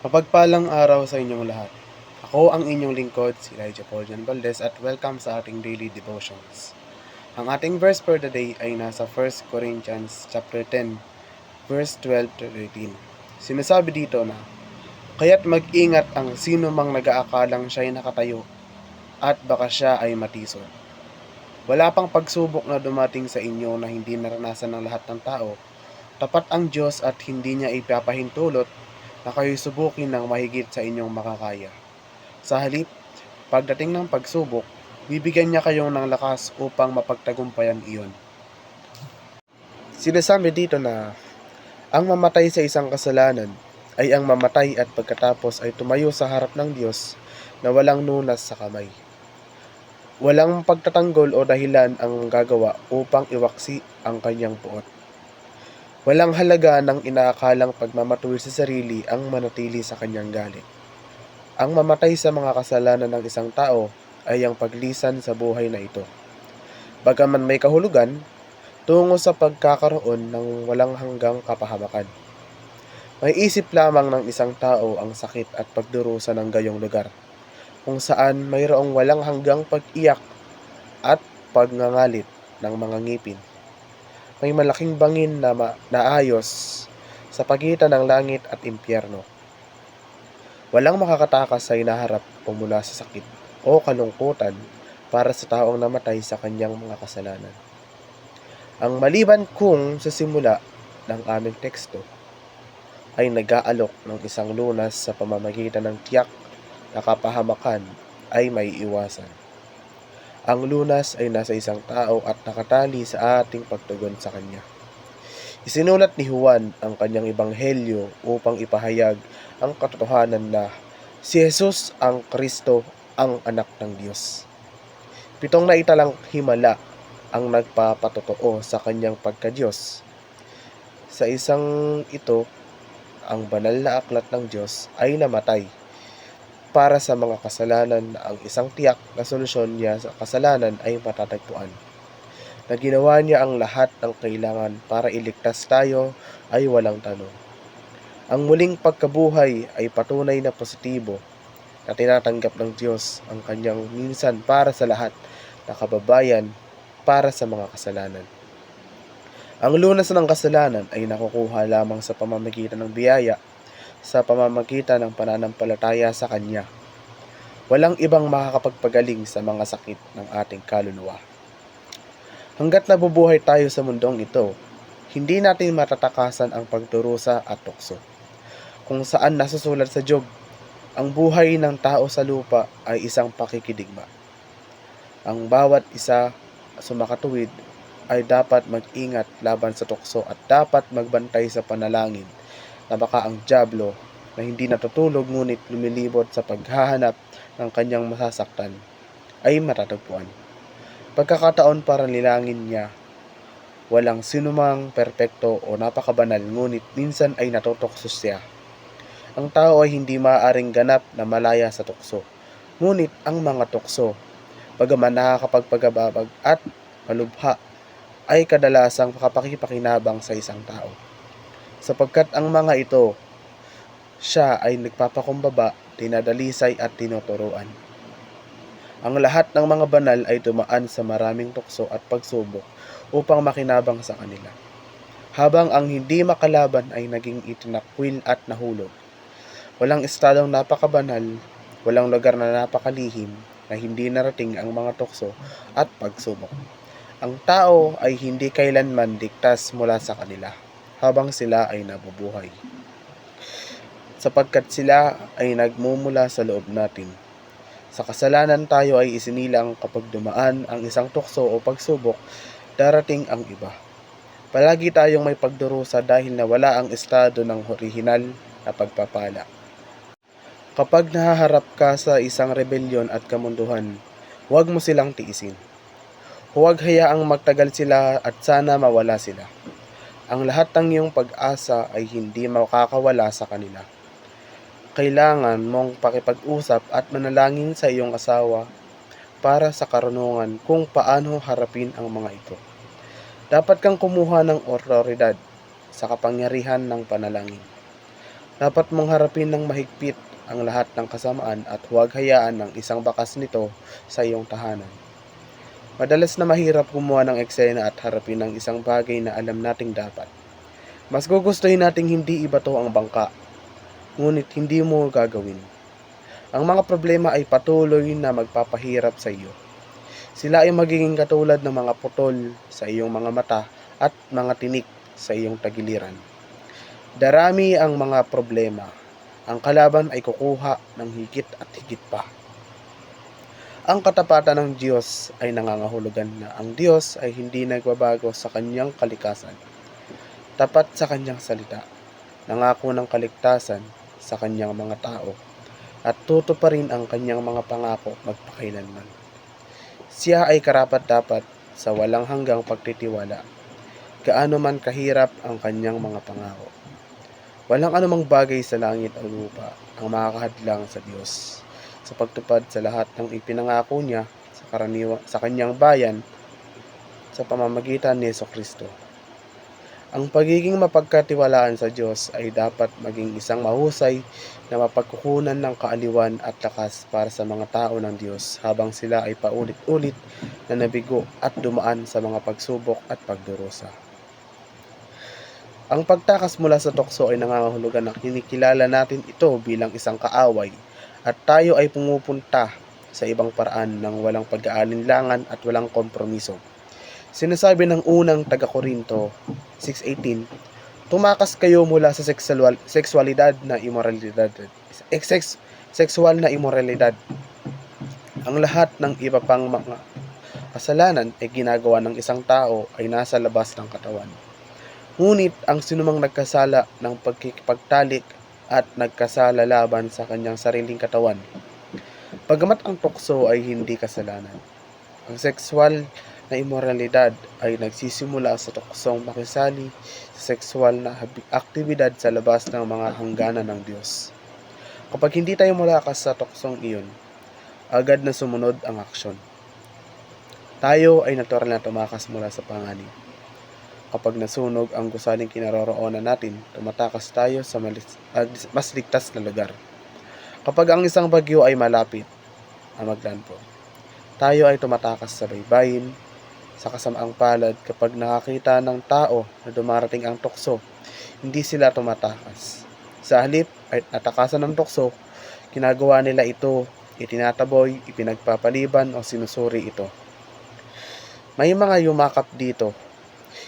Mapagpalang araw sa inyong lahat. Ako ang inyong lingkod, si Elijah Paul Jan Valdez at welcome sa ating daily devotions. Ang ating verse for the day ay nasa 1 Corinthians chapter 10, verse 12 to 13. Sinasabi dito na, "Kaya't mag-ingat ang sino mang nag-aakalang siya'y nakatayo at baka siya ay matisod. Wala pang pagsubok na dumating sa inyo na hindi naranasan ng lahat ng tao. Tapat ang Diyos at hindi niya ipapahintulot na kayo'y subukin ng mahigit sa inyong makakaya. Sa halip, pagdating ng pagsubok, bibigyan niya kayo ng lakas upang mapagtagumpayan iyon." Sinasabi dito na ang mamatay sa isang kasalanan ay ang mamatay at pagkatapos ay tumayo sa harap ng Diyos na walang lunas sa kamay. Walang pagtatanggol o dahilan ang gagawa upang iwaksi ang kanyang puot. Walang halaga ng inaakalang pagmamatuwid sa sarili ang manatili sa kanyang galit. Ang mamatay sa mga kasalanan ng isang tao ay ang paglisan sa buhay na ito. Bagaman may kahulugan, tungo sa pagkakaroon ng walang hanggang kapahamakan. May isip lamang ng isang tao ang sakit at pagdurusa ng gayong lugar, kung saan mayroong walang hanggang pag-iyak at pagngangalit ng mga ngipin. May malaking bangin na naayos sa pagitan ng langit at impyerno. Walang makakatakas sa hinaharap o mula sa sakit o kalungkutan para sa taong namatay sa kanyang mga kasalanan. Ang maliban kung sa simula ng aming teksto ay nag-aalok ng isang lunas sa pamamagitan ng tiyak na kapahamakan ay may iwasan. Ang lunas ay nasa isang tao at nakatali sa ating pagtugon sa kanya. Isinulat ni Juan ang kanyang ebanghelyo upang ipahayag ang katotohanan na si Jesus ang Kristo, ang anak ng Diyos. 7 naitalang himala ang nagpapatotoo sa kanyang pagka-Diyos. Sa isang ito, ang banal na aklat ng Diyos ay namatay para sa mga kasalanan na ang isang tiyak na solusyon niya sa kasalanan ay matatagpuan. Na ginawa niya ang lahat ng kailangan para iligtas tayo ay walang tanong. Ang muling pagkabuhay ay patunay na positibo na tinatanggap ng Diyos ang kanyang minsan para sa lahat na kababayan para sa mga kasalanan. Ang lunas ng kasalanan ay nakukuha lamang sa pamamagitan ng biyaya, sa pamamagitan ng pananampalataya sa Kanya. Walang ibang makakapagpagaling sa mga sakit ng ating kaluluwa. Hanggat nabubuhay tayo sa mundong ito, hindi natin matatakasan ang pagdurusa at tukso. Kung saan nasusulat sa Job, ang buhay ng tao sa lupa ay isang pakikidigma. Ang bawat isa sumakatuwid ay dapat mag-ingat laban sa tukso at dapat magbantay sa panalangin na baka ang dyablo na hindi natutulog ngunit lumilibot sa paghahanap ng kanyang masasaktan ay matatagpuan. Pagkakataon para nilangin niya, walang sinumang perpekto o napakabanal ngunit minsan ay natutokso siya. Ang tao ay hindi maaaring ganap na malaya sa tukso, ngunit ang mga tukso, bagaman nakakapagpagababag at malubha, ay kadalasang makapakipakinabang sa isang tao. Sapagkat ang mga ito, siya ay nagpapakumbaba, dinadalisay at tinuturuan. Ang lahat ng mga banal ay dumaan sa maraming tukso at pagsubok upang makinabang sa kanila. Habang ang hindi makalaban ay naging itinakwil at nahulog. Walang estadong napakabanal, walang lugar na napakalihim na hindi narating ang mga tukso at pagsubok. Ang tao ay hindi kailanman ligtas mula sa kanila habang sila ay nabubuhay, sapagkat sila ay nagmumula sa loob natin. Sa kasalanan tayo ay isinilang kapag dumaan ang isang tukso o pagsubok, darating ang iba. Palagi tayong may pagdurusa dahil nawala ang estado ng orihinal na pagpapala. Kapag nahaharap ka sa isang rebelyon at kamunduhan, huwag mo silang tiisin. Huwag hayaang magtagal sila at sana mawala sila. Ang lahat ng iyong pag-asa ay hindi makakawala sa kanila. Kailangan mong pakipag-usap at manalangin sa iyong asawa para sa karunungan kung paano harapin ang mga ito. Dapat kang kumuha ng otoridad sa kapangyarihan ng panalangin. Dapat mong harapin ng mahigpit ang lahat ng kasamaan at huwag hayaan ng isang bakas nito sa iyong tahanan. Madalas na mahirap gumawa ng eksena at harapin ng isang bagay na alam nating dapat. Mas gugustuhin nating hindi ibato ang bangka, ngunit hindi mo gagawin. Ang mga problema ay patuloy na magpapahirap sa iyo. Sila ay magiging katulad ng mga putol sa iyong mga mata at mga tinik sa iyong tagiliran. Darami ang mga problema. Ang kalaban ay kukuha ng higit at higit pa. Ang katapatan ng Diyos ay nangangahulugan na ang Diyos ay hindi nagbabago sa kanyang kalikasan. Tapat sa kanyang salita, nangako ng kaligtasan sa kanyang mga tao, at tutuparin ang kanyang mga pangako magpakailanman. Siya ay karapat-dapat sa walang hanggang pagtitiwala, gaano man kahirap ang kanyang mga pangako. Walang anumang bagay sa langit o lupa ang makakahadlang sa Diyos sa pagtupad sa lahat ng ipinangako niya sa kanyang bayan sa pamamagitan ni Jesucristo. Ang pagiging mapagkatiwalaan sa Diyos ay dapat maging isang mahusay na mapagkukunan ng kaaliwan at lakas para sa mga tao ng Diyos habang sila ay paulit-ulit na nabigo at dumaan sa mga pagsubok at pagdurusa. Ang pagtakas mula sa tukso ay nangangahulugan na kinikilala natin ito bilang isang kaaway at tayo ay pumupunta sa ibang paraan ng walang pag-aalinlangan at walang kompromiso. Sinasabi ng unang taga-Korinto 6:18, tumakas kayo mula sa sexualidad na immoralidad. Sexual na immoralidad. Ang lahat ng iba pang mga kasalanan ay ginagawa ng isang tao ay nasa labas ng katawan. Ngunit ang sinumang nagkasala ng pagkikipagtalik at nagkasala laban sa kanyang sariling katawan. Bagamat ang tukso ay hindi kasalanan, ang sexual na immoralidad ay nagsisimula sa tuksong makisali sa sexual na aktibidad sa labas ng mga hangganan ng Diyos. Kapag hindi tayo malakas sa tuksong iyon, agad na sumunod ang aksyon. Tayo ay natural na tumakas mula sa panganib. Kapag nasunog ang gusaling kinaroroonan natin, tumatakas tayo sa mas ligtas na lugar. Kapag ang isang bagyo ay malapit na maglandfall, tayo ay tumatakas sa baybayin. Sa kasamaang palad, kapag nakakita ng tao na dumarating ang tukso, hindi sila tumatakas. Sa halip ay natakasan ng tukso, ginagawa nila ito, itinataboy, ipinagpapaliban o sinusuri ito. May mga yumakap dito.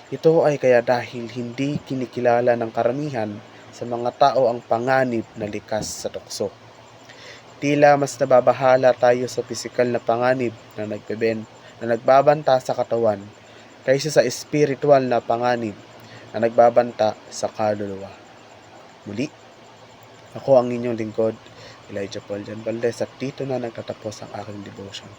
Ito ay kaya dahil hindi kinikilala ng karamihan sa mga tao ang panganib na likas sa tukso. Tila mas nababahala tayo sa pisikal na panganib na nagbabanta sa katawan kaysa sa espiritual na panganib na nagbabanta sa kaluluwa. Muli, ako ang inyong lingkod, Elijah Paul Jan Valdez, at dito na nagtatapos ang aking devotion.